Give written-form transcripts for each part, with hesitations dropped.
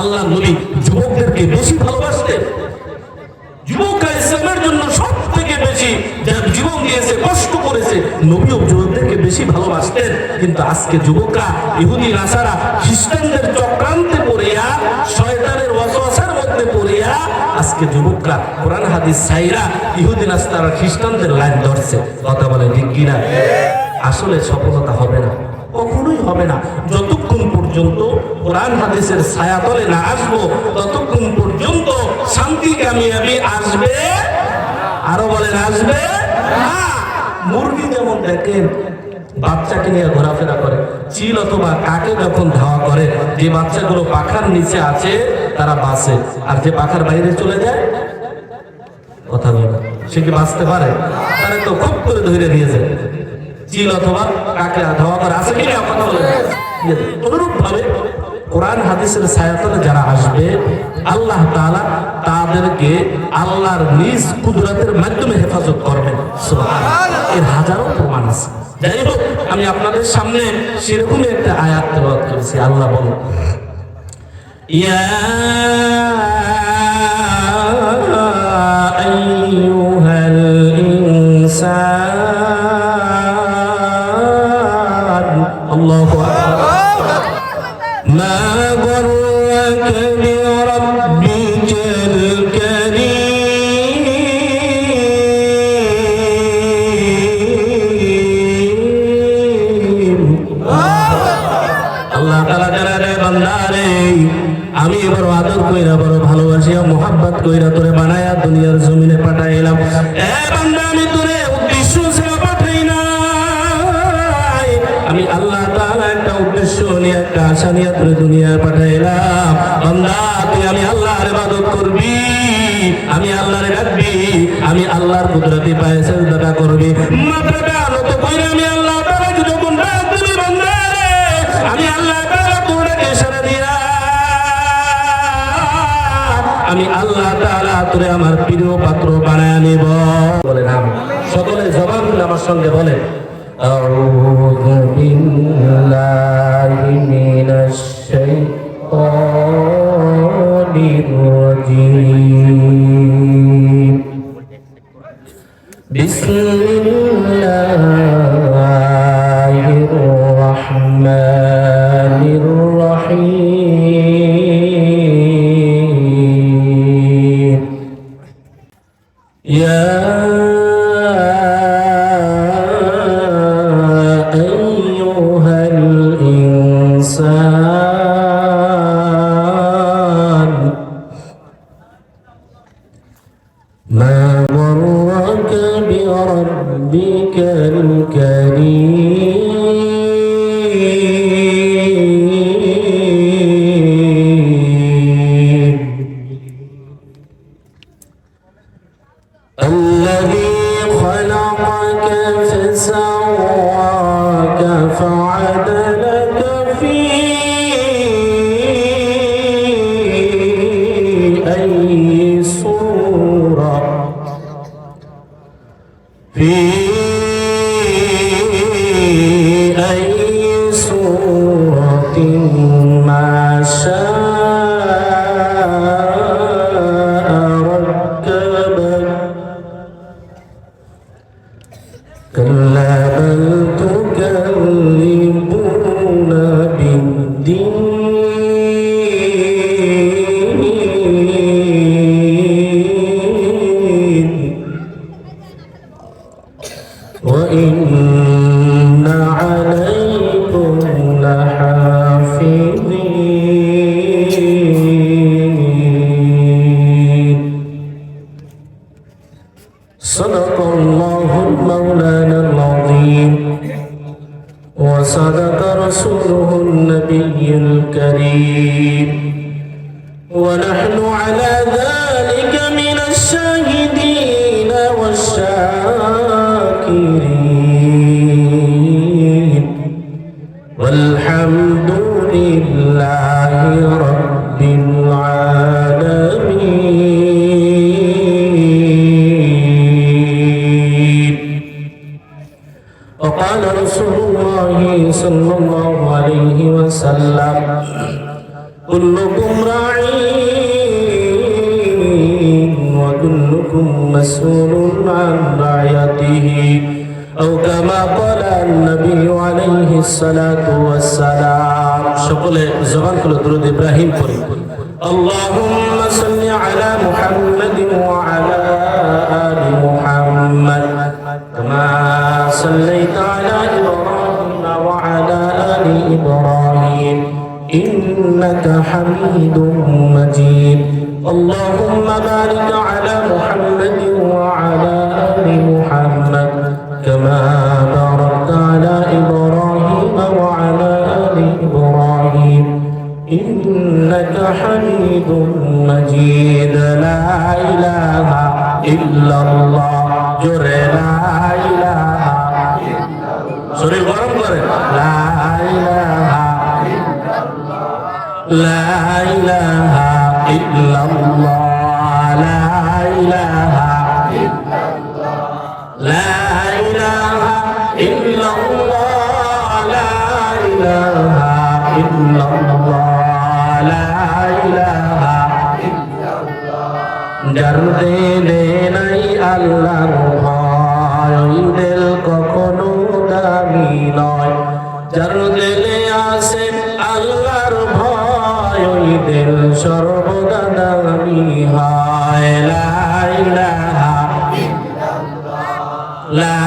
আল্লাহ নবী যুবকদেরকে বেশি ভালোবাসতেন। যুবকরা ইসলামের জন্য সব থেকে বেশি জীবন দিয়েছে, কষ্ট করেছে, নবীও যুবকদেরকে বেশি ভালোবাসতেন। কিন্তু আজকে যুবকরা ইহুদি নাসারা খ্রিস্টানদের চক্রান্তে পড়িয়া, শয়তানের ওয়াসওয়াসার মধ্যে পড়িয়া আজকে যুবকরা কোরআন হাদিস ছাইরা ইহুদি নাসারা খ্রিস্টানদের লাইন ধরছে। কথা বলে ঠিক কিনা? আসলে সফলতা হবে না, কখনোই হবে না যতক্ষণ পর্যন্ত কোরআন হাদিসের ছায়াতলে না আসবো, ততক্ষণ পর্যন্ত শান্তি কামিয়াবি আসবে। আরো বলেন আসবে না। মুরগি যেমন দেখেন বাচ্চাকে নিয়ে ঘোরাফেরা করে, চিল অথবা কাকে যখন ধাওয়া করে, যে বাচ্চাগুলো পাখার নিচে আছে তারা বাঁচে, আর যে পাখার বাইরে চলে যায় কথা বলে সে কি বাঁচতে পারে? তারা তো খুব করে ধরে দিয়েছে। চিল অথবা কাকে ধাওয়া করে আছে কি না? কথা বলে। অনুরূপ ভাবে কোরআন হাদিসের ছায়াতলে যারা আসবে, আল্লাহ তাআলা তাদেরকে আল্লাহর নিজ কুদরতের মাধ্যমে হেফাজত করবেন। সুবহানাল্লাহ। এর হাজারো প্রমাণ আছে। যাই হোক, আমি আপনাদের সামনে সেরকমই একটা আয়াত তেলাওয়াত করেছি। আল্লাহ বলেন, ইয়া আইয়ুহাল ইনসান, আল্লাহু আকবার, মা গররাকা বিরাব্বিকাল কারীম। আল্লাহ তাআলা জানারে, বান্দারে আমি বড় আদর কইরা, বড় ভালোবাসিয়া, মোহাব্বত কইরা তোরে বানায়া দুনিয়ার জমিনে পাঠাইলাম। এ বান্দা, আমি তোরে উদ্দেশ্য ছাড়া পাঠাই নাই। আমি আল্লাহ তাআলা একটা উদ্দেশ্য নিয়ে, একটা আশা নিয়ে তোরে দুনিয়ায় পাঠাইলাম। বান্দা, তুই আমি আল্লাহর ইবাদত করবি, আমি আল্লাহর ডাকবি, আমি আল্লাহর কুদরতি পায়ে সিজদা করবি। মাথাটা নত কইরা আমি আল্লাহ তাআলাকে যখন ডাক দিবি, বান্দা রে, আমি আল্লাহ তাআলা তোরে ইশারা দিয়া আমি আল্লাহ তাআলা তোরে আমার প্রিয় পাত্র বানায় নিব। বলেন আমিন। সকলে জবান দিলে আমার সঙ্গে বলেন, আউযু বিল্লাহি মিনাশ শাইতানির রাজীম। বিসমিল্লাহির রাহমানির রাহিম। ইয়া ما غرك بربك الكريم الذي خلقك فسواك فعدلك في أي صورة في أي صورة ما شاء ركبك كلا بل تكذبون بالدين وإن عليكم لحافظين. صدق الله مولانا العظيم وصدق رسوله النبي الكريم ونحن على ذلك من الشاهدين والشاكرين والحمد لله رب العالمين. وقال رسول الله صلى الله عليه وسلم كلكم راع مسؤول عن رعيته أو كما قال النبي عليه الصلاة والسلام সকলে জবান খুলে দরুদ ইব্রাহিম পড়ি اللهم صل على محمد وعلى آل محمد كما صليت على إبراهيم وعلى آل إبراهيم إنك حميد مجيد اللهم بارك على محمد وعلى آل محمد كما باركت على إبراهيم وعلى آل إبراهيم إنك حميد مجيد لا إله إلا الله جر لا إله إلا الله شريف غرم كره لا إله لا إله إلا الله لا إله إلا الله لا إله إلا الله لا إله إلا الله لا إله إلا الله যার দিলে নাই আল্লাহর ভয় ওই দিল কখনো দামি নয় যার দিলে আছে আল্লাহর ভয় ওই দিল সর্বদা দামি হয় লা ইলাহা ইল্লাল্লাহ লা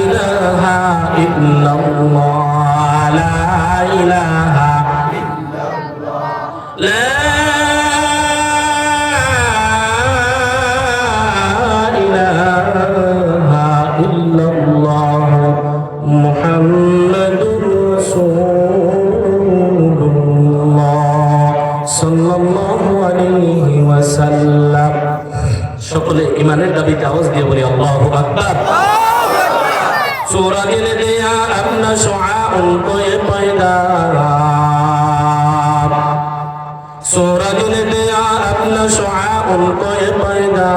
ইলাহা ইল্লাল্লাহ লা ইলাহা ইল্লাল্লাহ লা ইলাহা ইল্লাল্লাহ মুহাম্মাদুর রাসূলুল্লাহ সাল্লাল্লাহু আলাইহি ওয়াসাল্লাম সকলে ঈমানের দাবিতে আওয়াজ দিয়ে বলি আল্লাহু আকবার সূরা দিল দিয়া আপনা শুআউন কোয়ে পয়দা সূরা দিল দিয়া আপনা শুআউন কোয়ে পয়দা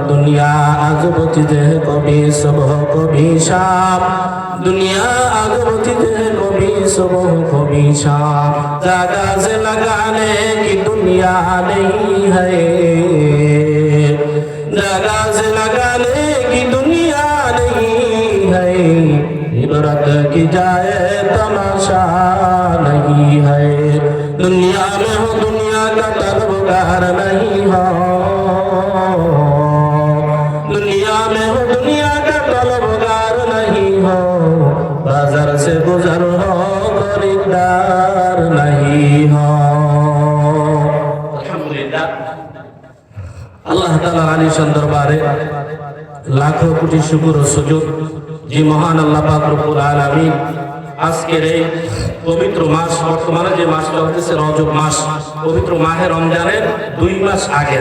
দুনিয়া আজবতি যে কবি সব কবি শাম दुनिया आगबती है कभी सुबह कभी शाम जागा से लगाने की दुनिया नहीं है जागा से लगाने की दुनिया नहीं है इबरत की जाए तमाशा नहीं है दुनिया में हो दुनिया का तलबगार नहीं हो दुनिया में हो दुनिया का तलबगार नहीं हो बाजार से गुजर हो खरीदार नहीं हो अल्हम्दुलिल्लाह अल्लाह ताला आलिशान दरबारे लाखों कोटी शुक्र और सुजूद जी महान अल्लाह पाक रब्बुल आलामीन আজকের এই পবিত্র মাস বর্তমানে যে মাসটা হচ্ছে রজব মাস পবিত্র মাহে রমজানের 2 মাস আগে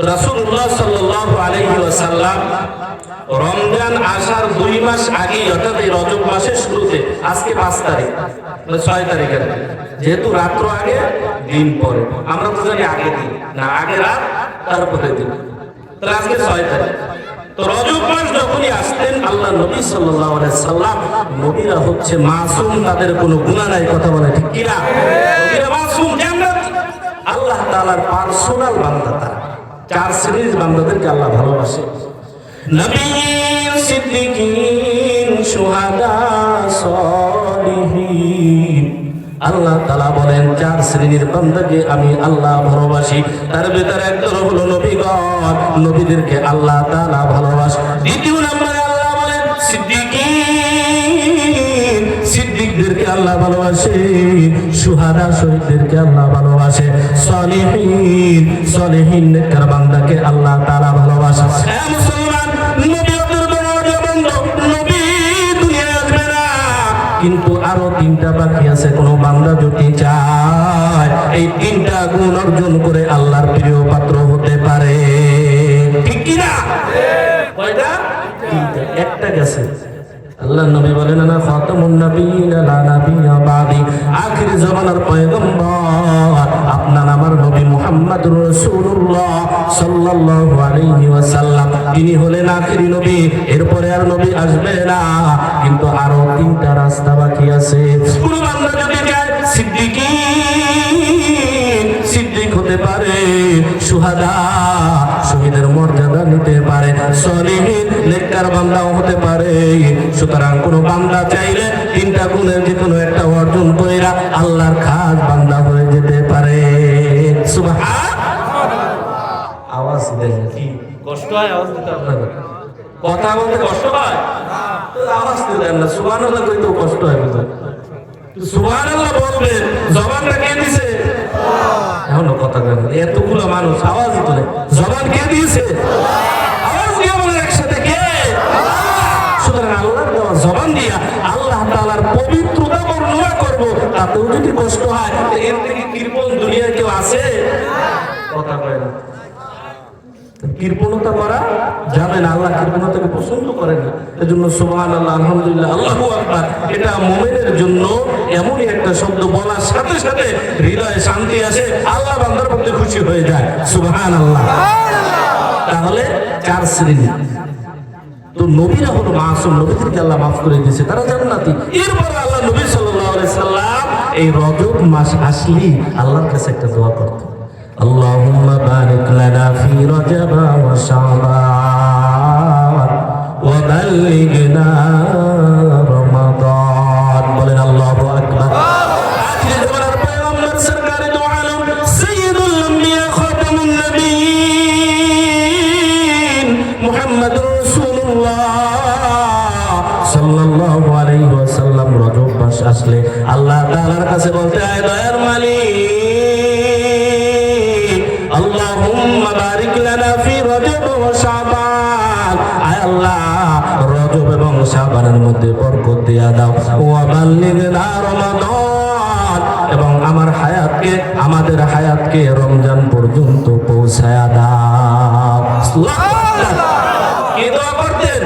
রাসূলুল্লাহ সাল্লাল্লাহু আলাইহি ওয়াসাল্লাম রমজান আসার 2 মাস আগে অর্থাৎ এই রজব মাসের শুরুতে আজকে 5 তারিখ মানে 6 তারিখের যেহেতু রাত্র আগে দিন পরে আমরা তো জানি আগে দিন না আগে রাত তারপরে দিন তাহলে আজকে 6 তারিখ তো রজব মাস যখনই আসতেন আল্লাহ নবী সাল্লাল্লাহু আলাইহি সাল্লাম নবীরা হচ্ছে মাসুম তাদের কোনো গুনাহ নাই কথা বলে ঠিক কি না নবীরা মাসুম জান্নাত আল্লাহ তাআলার পার্সোনাল বান্দা তারা চার শ্রেণীর বান্দাদেরকে আল্লাহ ভালোবাসে নবীন সিদ্দিকিন শুহাদা সালিহিন আল্লাহ তাআলা বলেন চার শ্রেণীর বান্দাকে আমি আল্লাহ ভালোবাসি তার ভিতরে একজন হলো নবীগণ নবীদেরকে আল্লাহ তাআলা ভালোবাসে দ্বিতীয় নম্বরে আল্লাহ বলেন সিদ্দিকিন সিদ্দিকদেরকে আল্লাহ ভালোবাসে শুহাদা শহীদদেরকে আল্লাহ ভালোবাসে সালিহিন সালিহিন নেককার বান্দাকে আল্লাহ তাআলা ভালোবাসে হে মুসলমান নবীদের দরজা বন্ধ নবী দুনিয়ায় আসবে না কিন্তু আরো 3টা বাকি আছে কোন বান্দা যদি চায় এই 3টা গুণ অর্জন করে আল্লাহর প্রিয় পাত্র হতে পারে ঠিক কি না কয়টা 3টা একটা গেছে আল্লাহ নবী বলেন না খাতামুন নবিয়্যিন লা নাবিয়্যা বাদি আখির জামানার পয়গম্বর আপনার আমার নবী মুহাম্মদুর রাসূলুল্লাহ সাল্লাল্লাহু আলাইহি ওয়াসাল্লাম তিনি হলেন আখিরি নবী এরপরে আর নবী আসবে না কিন্তু আরো 3টা রাস্তা বাকি আছে কোন বান্দা যদি চায় সিদ্দিক হতে পারে শুহাদা শহীদের মর্যাদা নিতে নেককার বান্দাও হতে পারে। সুতরাং কোনো বান্দা চাইলে তিনটা গুণের যে কোনো একটা অর্জন কইরা আল্লাহর খাস বান্দা হয়ে যেতে পারে। আওয়াজ দেন কি কষ্ট হয়? আওয়াজ দিতে আপনার কথা বলতে কষ্ট হয়? আওয়াজ দেন না, সুবহানাল্লাহ কইতেও কষ্ট হয়। সুবহানাল্লাহ বলবেন, জবানটা কে দিছে? এখনো কথা বলেন, এতগুলো মানুষ আওয়াজ তোলে, জবান কে দিয়েছে? আওয়াজ দিয়ে বলেন একসাথে কে? সুতরাং আল্লাহর দেওয়া জবান দিয়া আল্লাহ তাআলার পবিত্রতা বর্ণনা করব, তাতেও যদি কষ্ট হয়, এর থেকে কৃপণ দুনিয়ায় কেউ আছে? কথা বলেন, কৃপণতা করা যাবে না। আল্লাহ কৃপণতাকে পছন্দ করেন না। এজন্য সুবহানাল্লাহ, আলহামদুলিল্লাহ, আল্লাহু আকবার, এটা মুমিনের জন্য এমনই একটা শব্দ বলার সাথে সাথে হৃদয়ে শান্তি আসে, আল্লাহ বান্দার প্রতি খুশি হয়ে যায়। সুবহানাল্লাহ। তাহলে চার শ্রেণী তো নবীরা হলো মাসুম, নবীদেরকে আল্লাহ মাফ করে দিয়েছে, তারা জান্নাতি। এরপরে আল্লাহ নবী সাল্লাল্লাহু আলাইহি সাল্লাম এই রজব মাস আসলেই আল্লাহর কাছে একটা দোয়া করতেন, اللهم بارك لنا في رجب وشعبان وبلغنا رمضان। বলেন আল্লাহু আকবার। আখির জামানার পয়গম্বর সরকারে দো আলম সাইয়্যিদুল আম্বিয়া খাতামুন নবিয়্যিন মুহাম্মদুর রাসূলুল্লাহ সাল্লাল্লাহু আলাইহি ওয়াসাল্লাম রজব মাস আসলে আল্লাহ তাআলার কাছে বলতে হয়, দয়ার মালিক আল্লাহুম্মা বারিক লানা ফি রজব ওয়া শাবান, আয় আল্লাহ রজব এবং শাবানের মধ্যে বরকত দিয়া দাও, ওয়া বাল্লিগনা রমাদান, এবং আমাদের হায়াতকে রমজান পর্যন্ত পৌঁছায়া দাও। কি দোয়া করতেন?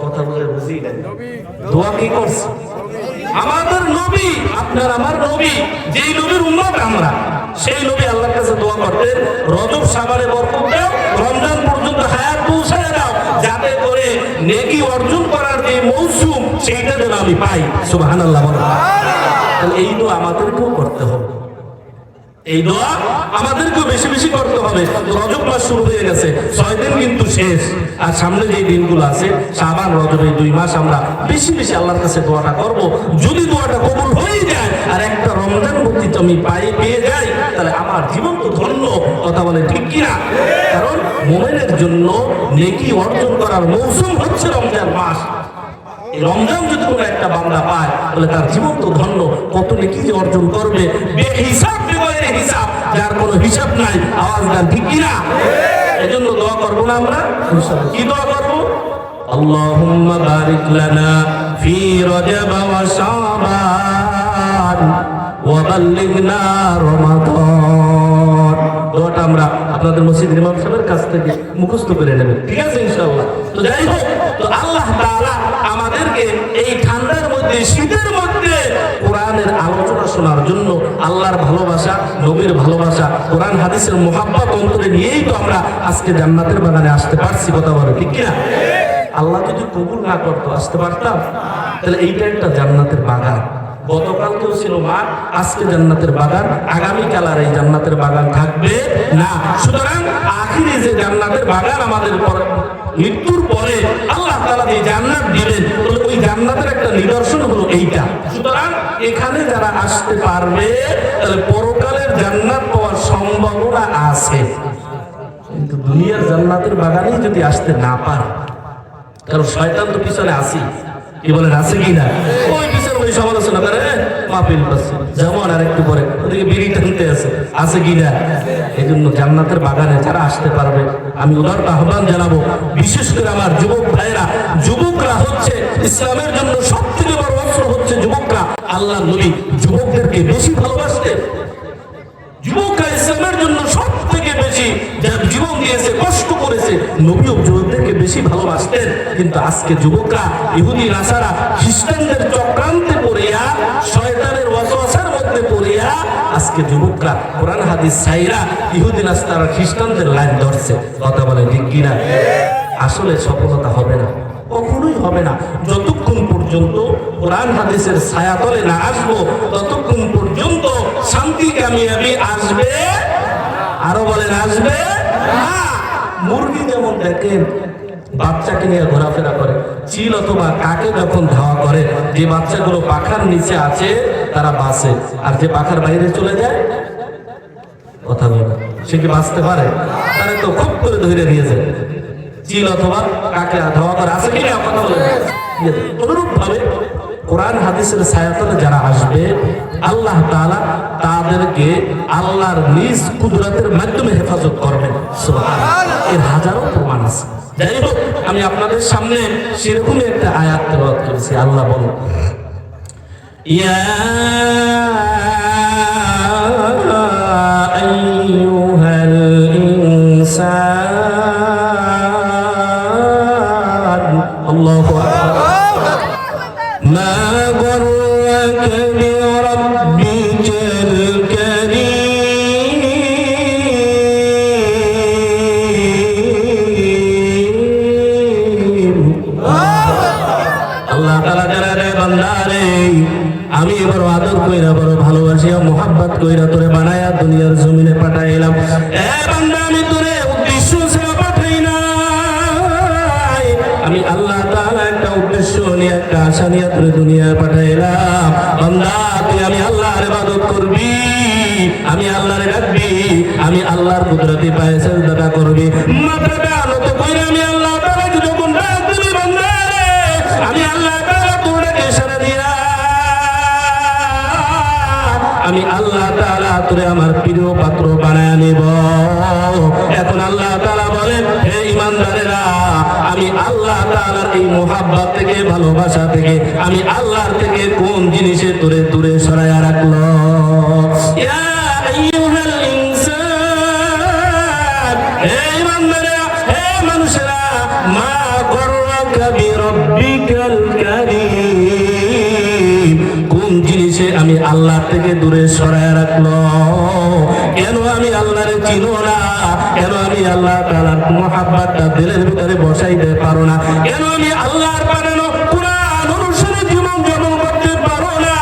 কথা বলে বুঝি না, দোয়া কি করছে? আমাদের নবী, আপনার আমার নবী, যেই নবীর উম্মত আমরা, সেই নবী আল্লাহর কাছে দোয়া করতেন, রজব শাবানে বরকত দাও, রমজান পর্যন্ত হায়াত পৌঁছায় দাও, যাতে করে নেকি অর্জন করার যে মৌসুম সেইটা যেন আমি পাই। সুবহানাল্লাহ। তাহলে এই দোয়া আমাদেরকেও করতে হবে, এই দোয়া আমাদেরকেও বেশি বেশি করতে হবে। রজব মাস শুরু হয়ে গেছে, 6 দিন কিন্তু শেষ, আর সামনে যে দিনগুলো আছে শাবান রজব, এই 2 মাস আমরা বেশি বেশি আল্লাহর কাছে দোয়াটা করব। যদি দোয়াটা কবুল হয়ে যায় আর একটা রমজান ভর্তি আমি পেয়ে যাই, তাহলে আমার জীবন তো ধন্য। কথা বলে ঠিক কিনা? কারণ মুমিনের জন্য নেকি অর্জন করার মৌসুম হচ্ছে রমজান মাস। এই রমজান যদি কোনো একটা বান্দা পায় তাহলে তার জীবন তো ধন্য। কত নেকি যে অর্জন করবে, বেহিসাব বেগৈরে হিসাব, যার কোনো হিসাব নাই। আওয়াজ দেন ঠিক কিনা? এজন্য দোয়া করব না আমরা? কি দোয়া করব? আল্লাহুম্মা বারিক লানা ফি রজব ওয়া শাবান ওয়া বাল্লিগনা রমাদান। দোয়াটা আমরা আপনাদের মসজিদের ইমাম সাহেবের কাছ থেকে মুখস্থ করে নেবেন, ঠিক আছে ইনশাআল্লাহ। তো যাই হোক, তো আল্লাহ তাআলা আমাদেরকে এই ঠান্ডার মধ্যে, শীতের মধ্যে কোরআনের আলোচনা শোনার জন্য, আল্লাহর ভালোবাসা, নবীর ভালোবাসা, কোরআন হাদিসের মুহাব্বত অন্তরে নিয়েই তো আমরা আজকে জান্নাতের বাগানে আসতে পারছি। কথা বলে ঠিক কিনা? আল্লাহ যদি কবুল না করতো আসতে পারতাম? তাহলে এইটা একটা জান্নাতের বাগান। গতকালকেও ছিল মাঠ, আজকে জান্নাতের বাগান, আগামীকাল আর এই জান্নাতের বাগান থাকবে না। সুতরাং আখিরে যে জান্নাতের বাগান আমাদের মৃত্যুর পরে আল্লাহ তাআলা যে জান্নাত দিবেন, ওই জান্নাতের একটা নিদর্শন হলো এইটা। সুতরাং এখানে যারা আসতে পারবে তাহলে পরকালের জান্নাত পাওয়ার সম্ভাবনা আছে। কিন্তু দুনিয়ার জান্নাতের বাগানেই যদি আসতে না পারে, কারণ শয়তান তো পিছনে আসি, কি বলেন আছে কি না? ওই পিছনে ওই সমালোচনা করে মাহফিল করছে, যেমন আর একটু পরে ওদিকে বিড়ি টানতে আছে কি না? এই জন্য জান্নাতের বাগানে যারা আসতে পারবে, আমি উদারতা আহ্বান জানাবো, বিশেষ করে আমার যুবক ভাইরা। যুবকরা হচ্ছে ইসলামের জন্য সব থেকে বড় অস্ত্র হচ্ছে যুবকরা। আল্লাহ নবী যুবকদেরকে বেশি ভালোবাসতেন। যুবকরা ইসলামের জন্য সব থেকে বেশি জীবন দিয়েছে, কষ্ট করেছে, নবীও যুবকদেরকে বেশি ভালোবাসতেন। কিন্তু আজকে যুবকরা ইহুদি নাসারা খ্রিস্টানদের চক্রান্তে পড়িয়া, শয়তানের ওয়াসওয়াসার মধ্যে পড়িয়া, আজকে যুবকরা কোরআন হাদিস ছাইরা ইহুদি নাসারা খ্রিস্টানদের লাইন ধরছে। কথা বলে ঠিক কিনা? আসলে সফলতা হবে না, কখনোই হবে না, যতক্ষণ পর্যন্ত কোরআন হাদিসের ছায়াতলে না আসবো, ততক্ষণ পর্যন্ত শান্তি কামিয়াবি আসবে। আরো বলেন আসবে না। মুরগি যেমন দেখেন বাচ্চাকে নিয়ে ঘোরাফেরা করে, চিল অথবা কাকে যখন ধাওয়া করে, যে বাচ্চাগুলো পাখার নিচে আছে তারা বাঁচে, আর যে পাখার বাইরে চলে যায় কথা বলে না, সে কি বাঁচতে পারে? তারা তো খুব করে ধরে নিয়ে যায়। চিল অথবা কাকে ধাওয়া করে আছে কিনা কথা বলে। অনুরূপ ভাবে কোরআন হাদিসের ছায়াতলে যারা আসবে আল্লাহ তাআলা তাদেরকে আল্লাহর নিজ কুদরতের মাধ্যমে হেফাজত করবেন। সুবহানাল্লাহ, এর হাজারো প্রমাণ আছে। যাই হোক, আমি আপনাদের সামনে সেরকমই একটা আয়াত তেলাওয়াত করেছি। আল্লাহ বলেন, ইয়া আইয়ুহাল ইনসান, আল্লাহু আকবার, মা গররাকা বিরাব্বিকাল কারীম। আল্লাহ তাআলা জানালে, বান্দারে আমি বড় আদর কইরা, বড় ভালোবাসিয়া, মোহাব্বত কইরা তোরে বানায়া দুনিয়ার জমিনে পাঠাইলাম। এ বান্দা, আমি তোরে উদ্দেশ্য ছাড়া পাঠাই নাই। আমি আল্লাহ তাআলা একটা উদ্দেশ্য নিয়ে, একটা আশা নিয়ে তোরে দুনিয়ায় পাঠাইলাম। বান্দা, তুই আমি আল্লাহর ইবাদত করবি, আমি আল্লাহরে ডাকবি, আমি আল্লাহর কুদরতি পায়ে সিজদা করবি, মাথাটা নত কইরা আমি আল্লাহ তাআলাকে যখন ডাক দিবি, বান্দা রে আমি আল্লাহ তাআলা তোরে সারা দিয়া, আমি আল্লাহ তাআলা তোরে আমার প্রিয় পাত্র বানায় নিব। এখন আল্লাহ তাআলা বলেন, হে ঈমানদারেরা, আমি আল্লাহ তাআলার এই মোহাব্বত থেকে, ভালোবাসা থেকে, আমি আল্লাহর থেকে কোন জিনিসে তোরে দূরে সরাইয়া রাখলো? ইয়া আইয়ুহাল ইনসান, হে ঈমানদারেরা, হে মানুষেরা, মা গররাকা বিরাব্বিকাল কারীম, কোন জিনিসে আমি আল্লাহ থেকে দূরে সরাইয়া রাখলো? কেন আমি আল্লাহরে চিনো না? কেন আমি আল্লাহ তাআলার মুহাব্বতটা দিলের ভিতরে বসাইতে পারো না? কেন আমি আল্লাহর বানানো কুরআন অনুসারে জীবন যাপন করতে পারো না?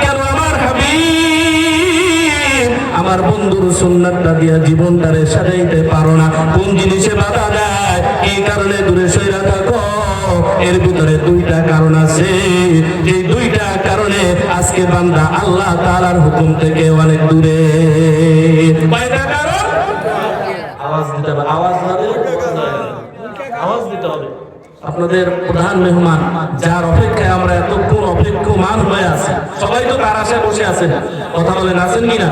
কেন আমার হাবিব, আমার বন্ধুর সুন্নাতটা দিয়া জীবনটারে সাজাইতে পারো না? কোন জিনিসে বাধা দেয়? এই কারণে দূরে সইরা থাকো। এর ভিতরে দুইটা কারণ আছে, এই দুইটা কারণে আজকে বান্দা আল্লাহ তাআলার হুকুম থেকে অনেক দূরে। কয়টা কারণ? আওয়াজ দিতে হবে, আওয়াজ না দিলে আওয়াজ দিতে হবে। আপনাদের প্রধান মেহমান, যার অপেক্ষায় আমরা এতক্ষণ অপেক্ষমান হয়ে আছি, সবাই তো তার আশায় বসে আছেন, কথা বলেন আছেন কিনা?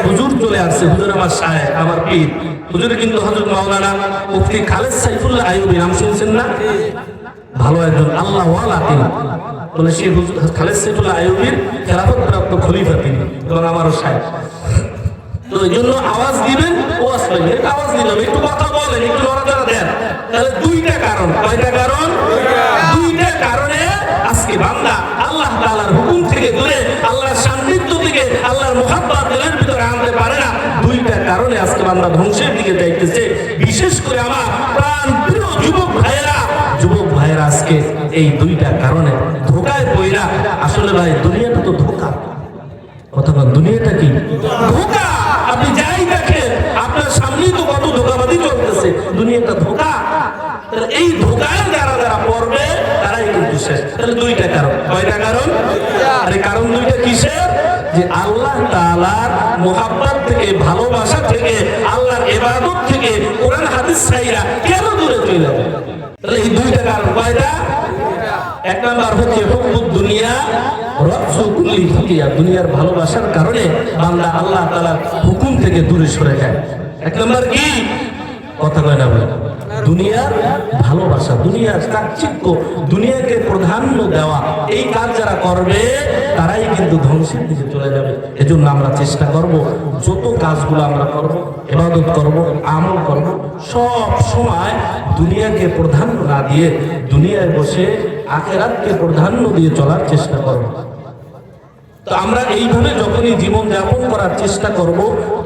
হুজুর চলে আসছে, হুজুর আমার শায়েখ, আমার পীর। হুজুর কিন্তু হযরত মাওলানা মুফতি খালেদ সাইফুল্লাহ আইয়ুবী, নাম শুনছেন না? ভালো একজন আল্লাহ ওয়ালা তিনি, বলে সেই হুজুর খালেদ সাইফুল্লাহ আইয়ুবীর খেলাফত প্রাপ্ত খলিফা তিনি, এবং আমারও শায়েখ। তো এই জন্য আওয়াজ দিবেন, ওয়াজ করবেন, একটু আওয়াজ দিবেন, একটু কথা বলেন, একটু নড়াচড়া দেন। তাহলে দুইটা কারণ। কয়টা কারণ? দুইটা কারণে আজকে বান্দা আল্লাহ তাআলার হুকুম থেকে দূরে, আল্লাহর সান্নিধ্য থেকে, আল্লাহর মুহাব্বত দিলের ভিতরে আনতে পারে না। দুইটা কারণে আজকে বান্দা ধ্বংসের দিকে যাইতেছে। বিশেষ করে আমার প্রাণ প্রিয় যুবক ভাইয়েরা, আজকে এই দুইটা কারণে ধোকায় পইরা। আসলে ভাই, দুনিয়াটা তো ধোকা, কথা বল, দুনিয়াটা কি ধোকা? আপনি যাই দেখেন, আপনার সামনেই তো কত ধোকাবাজি চলতেছে, দুনিয়াটা ধোকা। তাহলে এই ধোকায় যারা যারা পড়বে তারাই কিন্তু শেষ। তাহলে দুইটা কারণ। কয়টা কারণ? আরে কারণ দুইটা কিসের? যে আল্লাহ তাআলার মুহাব্বত থেকে, ভালোবাসা থেকে, আল্লাহর ইবাদত থেকে কোরআন হাদিস ছাইরা কেন দূরে চলে যাবে? তাহলে এই দুইটা কারণ। কয়টা? এক নাম্বার হচ্ছে হুব্বুদ দুনিয়া রাসূল কুল্লি ফাকিয়া, দুনিয়ার ভালোবাসার কারণে বান্দা আল্লাহ তাআলার হুকুম থেকে দূরে সরে যায়। এক নাম্বার কি? কথা কয় না বলে, দুনিয়ার ভালোবাসা, দুনিয়ার চাকচিক্য, দুনিয়াকে প্রাধান্য দেওয়া, এই কাজ যারা করবে তারাই কিন্তু ধ্বংসের দিকে চলে যাবে। এজন্য আমরা চেষ্টা করব, যত কাজগুলো আমরা করব, ইবাদত করব, আমল করব, সব সময় দুনিয়াকে প্রাধান্য না দিয়ে দুনিয়ায় বসে আখিরাতকে প্রাধান্য দিয়ে চলার চেষ্টা করব। তো আমরা এইভাবে যখনই জীবন যাপন করার চেষ্টা করব,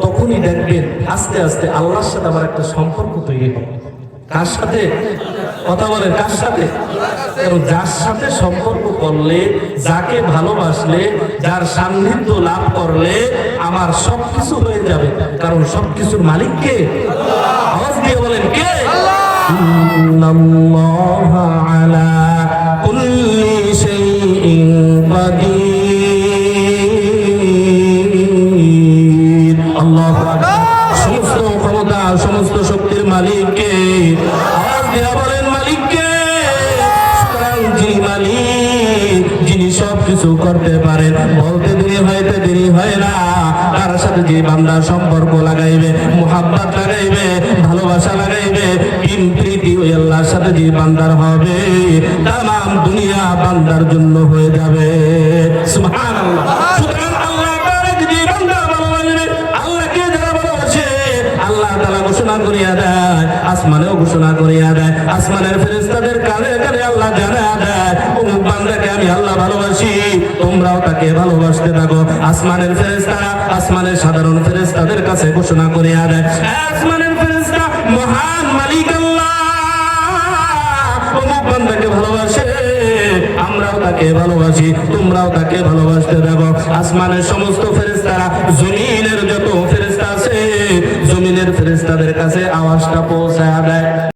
তখনই দেখবেন আস্তে আস্তে আল্লাহর সাথে আমার একটা সম্পর্ক তৈরি হবে। কার সাথে? কথা বলেন, কার সাথে? কারণ যার সাথে সম্পর্ক করলে, যাকে ভালোবাসলে, যার সান্নিধ্য লাভ করলে আমার সবকিছু হয়ে যাবে। কারণ সবকিছুর মালিক কে? আওয়াজ দিয়ে বলেন, কে? ইন্নাল্লাহা আলা কুল্লি শাইইন কাদির। আল্লাহু আকবার। সমস্ত ক্ষমতা সমস্ত শক্তির মালিককে আওয়াজ দিয়া বলেন মালিককে। সুতরাং যিনি মালিক, যিনি সবকিছু করতে পারেন, বলতে দেরি হইতে দেরি হয় না, তার সাথে যে বান্দা সম্পর্ক লাগাইবে, মুহাব্বত লাগাইবে, ভালোবাসা লাগাইবে, প্রেম প্রীতি ওই আল্লাহর সাথে যে বান্দার হবে, তামাম দুনিয়া বান্দার জন্য হয়ে যাবে। সুবহানাল্লাহ। সুতরাং আল্লাহ তাআলা যে বান্দা ভালোবাসবে, আল্লাহকে যারা ভালোবাসে, আল্লাহ তাআলা ঘোষণা করিয়া দেয়, আসমানেও ঘোষণা করিয়া দেয়, আসমানের ফেরেশতাদের কানে কানে আল্লাহ জানায়া দেয়, অমুক বান্দাকে আমি আল্লাহ ভালোবাসি, তোমরাও তাকে ভালোবাসতে থাকো। আসমানের ফেরেশতারা আসমানের সাধারণ ফেরেশতাদের কাছে ঘোষণা করিয়া দেয়, আসমানের ফেরেশতা মহান মালিক আল্লাহ অমুক বান্দাকে ভালোবাসে, আমরাও তাকে ভালোবাসি, তোমরাও তাকে ভালোবাসতে থাকো। আসমানের সমস্ত ফেরেশতারা জমিনের যত ফেরেশতা আছে, জমিনের ফেরেশতাদের কাছে আওয়াজটা পৌঁছায় দেয়,